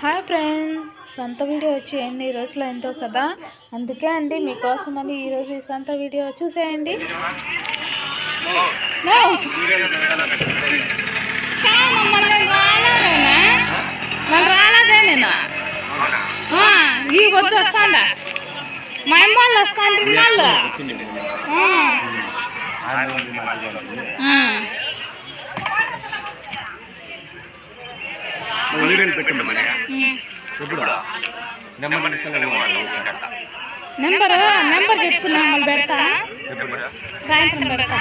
Hi friends, సొంత video వచ్చి ఎన్ని రోజులు అయిందో కదా, అందుకే అండి మీకోసం అని ఈరోజు ఈ సొంత వీడియో చూసేయండి. రాలేదేనా ఈ వద్దు వస్తాండా మా అమ్మ వాళ్ళు వస్తాండ్రి వాళ్ళు నెంబర్ చెప్పుకున్నా మళ్ళీ పెడతా, సాయంత్రం పెడతా.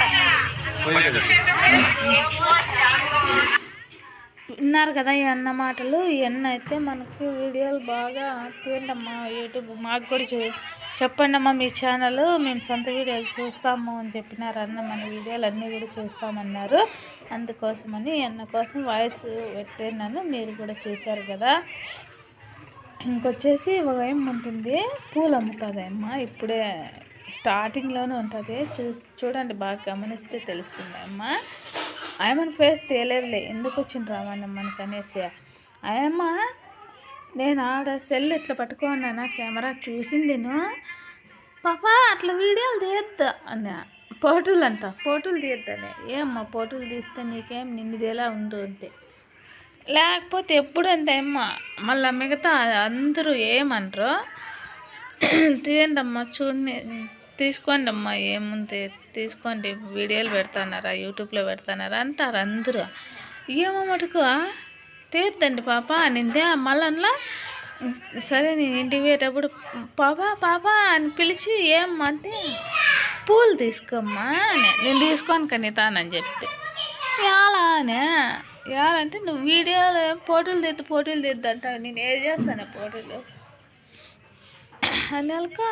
విన్నారు కదా ఈ అన్న మాటలు. ఈ అన్న అయితే మనకు వీడియోలు బాగా తీయండమ్మా, యూట్యూబ్ మాకు కూడా చెప్పండి అమ్మా మీ ఛానల్, మేము సొంత వీడియోలు చూస్తాము అని చెప్పినారు అన్న. మన వీడియోలు అన్నీ కూడా చూస్తామన్నారు. అందుకోసమని అన్న కోసం వాయిస్ పెట్టాను, మీరు కూడా చూశారు కదా. ఇంకొచ్చేసి ఒక ఏం ఉంటుంది, పూలు అమ్ముతుంది అమ్మ, ఇప్పుడే స్టార్టింగ్లోనే ఉంటుంది. చూడండి, బాగా గమనిస్తే తెలుస్తుంది అమ్మ. ఆయమ్మని ఫేస్ తేలేదులే, ఎందుకు వచ్చింది రామన్న మనకు అనేసి. ఆయమ్మ నేను ఆడ సెల్ ఇట్లా పట్టుకున్నానా, కెమెరా చూసిందిను, పాపా అట్లా వీడియోలు తీయద్దు అన్న. పోటులు తీయద్దని. ఏమ్మా పోటులు తీస్తే నీకేం నిన్నదేలా ఉండు అంటే, లేకపోతే ఎప్పుడు అంతే అమ్మ. మళ్ళీ మిగతా అందరూ ఏమనరు, తీయండి అమ్మ, చూడండి, తీసుకోండి అమ్మ, ఏముంది తీసుకోండి, వీడియోలు పెడతానారా, యూట్యూబ్లో పెడతానారా అంటారు అందరూ. ఏమో మటుకు తీయద్దండి పాప నిందే. మళ్ళా సరే నేను ఇంటికి పోయేటప్పుడు పాపా అని పిలిచి ఏమంటే పూలు తీసుకోమ్మా అని, నేను తీసుకొని కనీతానని చెప్తే ఎలాంటే నువ్వు వీడియోలు పోటీలు తీద్దు అంటావు, నేను ఏం చేస్తాను పోటీలు అని వాళ్ళక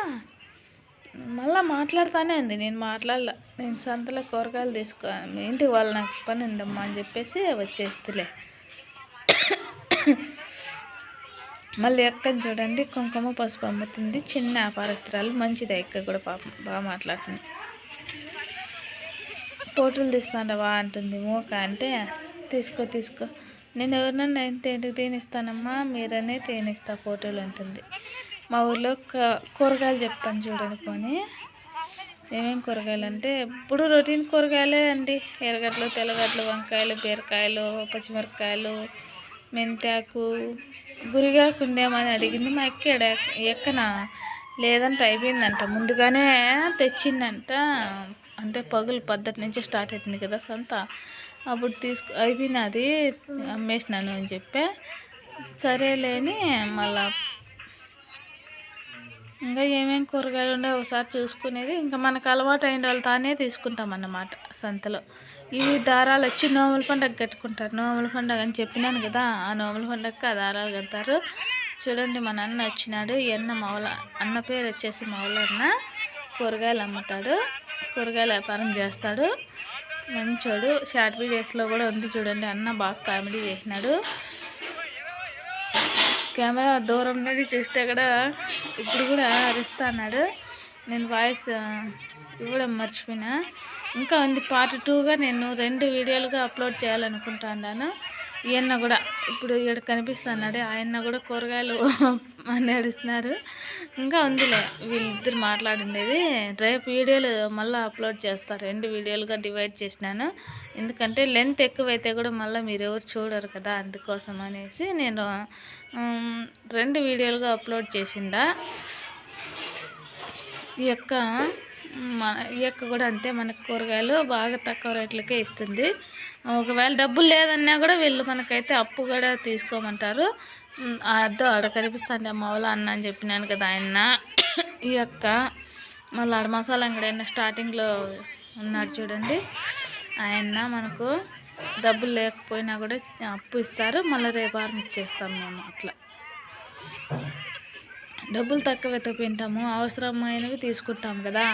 మళ్ళీ మాట్లాడుతానే ఉంది. నేను మాట్లాడలే, నేను సంతలో కూరగాయలు తీసుకోను, ఇంటికి వాళ్ళు నాకు పని ఉందమ్మా అని చెప్పేసి వచ్చేస్తులే. మళ్ళీ ఎక్కని చూడండి, కుంకుమ పసుపు అమ్ముతుంది, చిన్న వ్యాపారస్తురాలు, మంచిదే. ఎక్క కూడా పాపం బాగా మాట్లాడుతుంది. పోటీలు తీస్తాండవా అంటుంది. మూక అంటే తీసుకో, నేను ఎవరినన్నా ఎందుకు తీనిస్తానమ్మా, మీరనే తీనిస్తా పోటీలు అంటుంది. మా ఊర్లో కూరగాయలు చెప్తాను చూడండి పోనీ. ఏమేమి కూరగాయలు అంటే ఇప్పుడు రొటీన్ కూరగాయలే అండి. ఎర్రగడ్డలు, తెల్లగడ్డలు, వంకాయలు, బీరకాయలు, పచ్చిమిరపకాయలు, మెంతాకు, గురిగాకు ఉందేమని అడిగింది. మా ఎక్కన లేదంట, అయిపోయిందంట. ముందుగానే తెచ్చిందంట, అంటే పగులు పద్ధతి నుంచి స్టార్ట్ అవుతుంది కదా సంత, అప్పుడు అయిపోయినది, అమ్మేసినాను అని చెప్పే. సరేలేని మళ్ళా ఇంకా ఏమేమి కూరగాయలు ఉండే ఒకసారి చూసుకునేది. ఇంకా మనకు అలవాటు అయిన వాళ్ళు తానే తీసుకుంటాం అన్నమాట సంతలో. ఇవి దారాలు వచ్చి నోముల పండుగ కట్టుకుంటారు. నోముల పండుగ అని చెప్పినాను కదా, ఆ నోముల పండుగకి ఆ దారాలు కడతారు. చూడండి, మన అన్న వచ్చినాడు. ఈ అన్న పేరు వచ్చేసి మౌలన్న. కూరగాయలు అమ్ముతాడు, కూరగాయల వ్యాపారం చేస్తాడు, మంచోడు. షార్ట్ వీడియోస్లో కూడా ఉంది చూడండి. అన్న బాగా కామెడీ చేసినాడు. కెమెరా దూరం నుండి చూస్తే కూడా ఇప్పుడు కూడా అరుస్తా అన్నాడు. నేను వాయిస్ ఇవ్వడం మర్చిపోయినా. ఇంకా ఉంది పార్ట్ 2గా నేను 2 వీడియోలుగా అప్లోడ్ చేయాలనుకుంటున్నాను. ఈయన కూడా ఇప్పుడు ఇక్కడ కనిపిస్తున్నాడు, ఆయన కూడా కూరగాయలు నడుస్తున్నారు. ఇంకా ఉందిలే వీళ్ళిద్దరు మాట్లాడిండేది. రేపు వీడియోలు మళ్ళీ అప్లోడ్ చేస్తారు. 2 వీడియోలుగా డివైడ్ చేసినాను, ఎందుకంటే లెంత్ ఎక్కువైతే కూడా మళ్ళీ మీరు ఎవరు చూడరు కదా, అందుకోసం అనేసి నేను 2 వీడియోలుగా అప్లోడ్ చేసిండా. ఈ యొక్క కూడా అంతే, మనకు కూరగాయలు బాగా తక్కువ రేట్లకే ఇస్తుంది. ఒకవేళ డబ్బులు లేదన్నా కూడా వీళ్ళు మనకైతే అప్పు కూడా తీసుకోమంటారు. అద్దో ఆడ కనిపిస్తుంది అమ్మవాళ్ళ అన్న అని చెప్పినాను కదా ఆయన. ఈ యొక్క మళ్ళీ ఆడ మసాలా అంగడి అయినా స్టార్టింగ్లో ఉన్నాడు చూడండి ఆయన. మనకు డబ్బులు లేకపోయినా కూడా అప్పు ఇస్తారు, మళ్ళీ రేపు వారం ఇచ్చేస్తాం మేము. అట్లా డబ్బులు తక్కువైతే తింటాము, అవసరమైనవి తీసుకుంటాం కదా.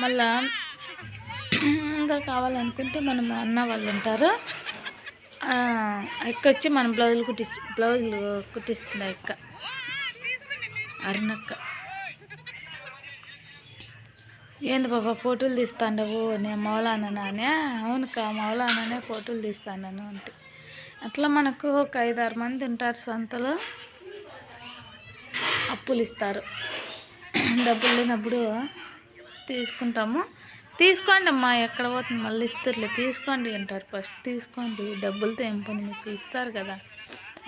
మళ్ళా ఇంకా కావాలనుకుంటే మనం అన్న వాళ్ళు ఉంటారు, వచ్చి మనం బ్లౌజులు కుట్టిస్తుంది అరుణక్క. ఏంది బాబా పోటీలు తీస్తాండవు, నేను మౌలానానే. అవునుకా మౌలానానే పోటీలు తీస్తాను అంటే. అట్లా మనకు ఒక 5-6 మంది ఉంటారు సంతలో. అప్పులు ఇస్తారు. డబ్బులు లేనప్పుడు తీసుకుంటాము. తీసుకోండి అమ్మా, ఎక్కడ పోతుంది మళ్ళీ ఇస్తారులే, తీసుకోండి అంటారు. ఫస్ట్ తీసుకోండి, డబ్బులతో ఏం పని, మీకు ఇస్తారు కదా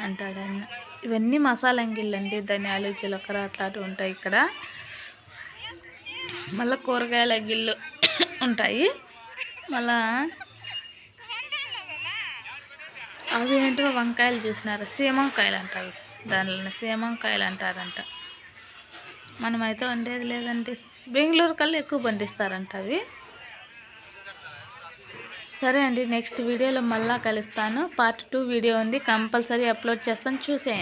అంటాడు అన్న. ఇవన్నీ మసాలా అంగిళ్ళు అండి, ధనియాలు జీలకర్ర అట్లాంటివి ఉంటాయి ఇక్కడ. మళ్ళీ కూరగాయల అంగిళ్ళు ఉంటాయి. మళ్ళా అవి ఏంటో వంకాయలు చూసినారు, సీమంకాయలు అంటారు, దానిలో సీమంకాయలు అంటారంట. మనమైతే వండేది లేదండి, బెంగళూరు కల్లా ఎక్కువ పండిస్తారంట అవి. సరే అండి, నెక్స్ట్ వీడియోలో మళ్ళీ కలుస్తాను. పార్ట్ 2 వీడియో ఉంది, కంపల్సరీ అప్లోడ్ చేస్తాను, చూసేయండి.